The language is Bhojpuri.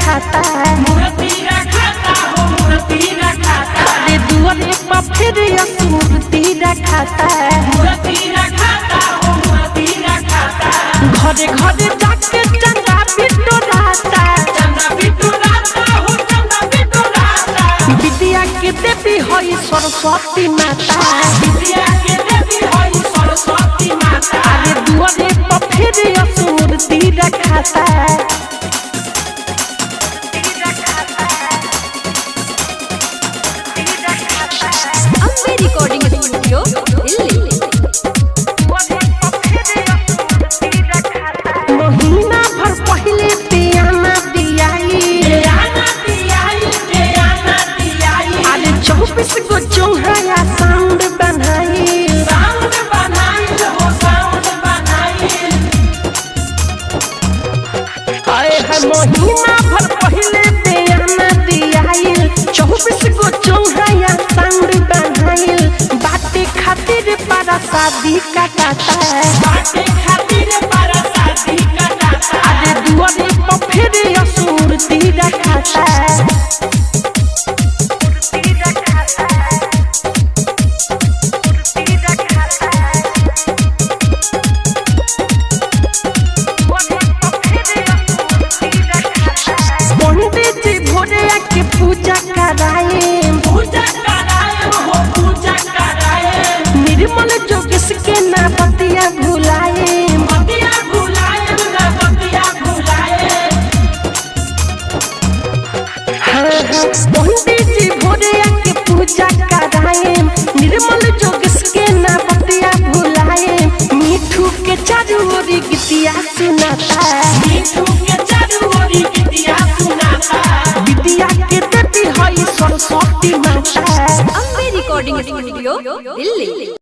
रखाता मूर्ति रखाता हो मूर्ति रखाता अरे दुआरे पर फिर मूर्ति रखाता मूर्ति रखाता हो मूर्ति रखाता घरे घरे जाके चंदा बिटोराता हो चंदा बिटोराता विद्या के देवी होई सरस्वती माता विद्या के देवी होई सरस्वती माता अरे दुआरे पर फिर मूर्ति रखाता अम्बे रिकॉर्डिंग स्टूडियो दिल्ली। महीना भर पहले पियाना दियाई अरे 24 गो चौहाया साउंड बनाई महीना भर पहले पियाना दियाई 24 गो चौहाया साउंड बनाई बाटे खातिर para शादी काटाता अरे दुआरे पर फिर मूर्ति रखाता पंडित जी भोरे आके पूजा कराए निर्मल जोगिस के ना बतिया भुलाए पंडित जी भोरे आके पूजा कराए निर्मल जोगिस के ना बतिया भुलाए मिठू के चारू ओरी गीतिया सुनाता विद्या के देवी होई सरस्वती माता अम्बे रिकॉर्डिंग स्टूडियो दिल्ली।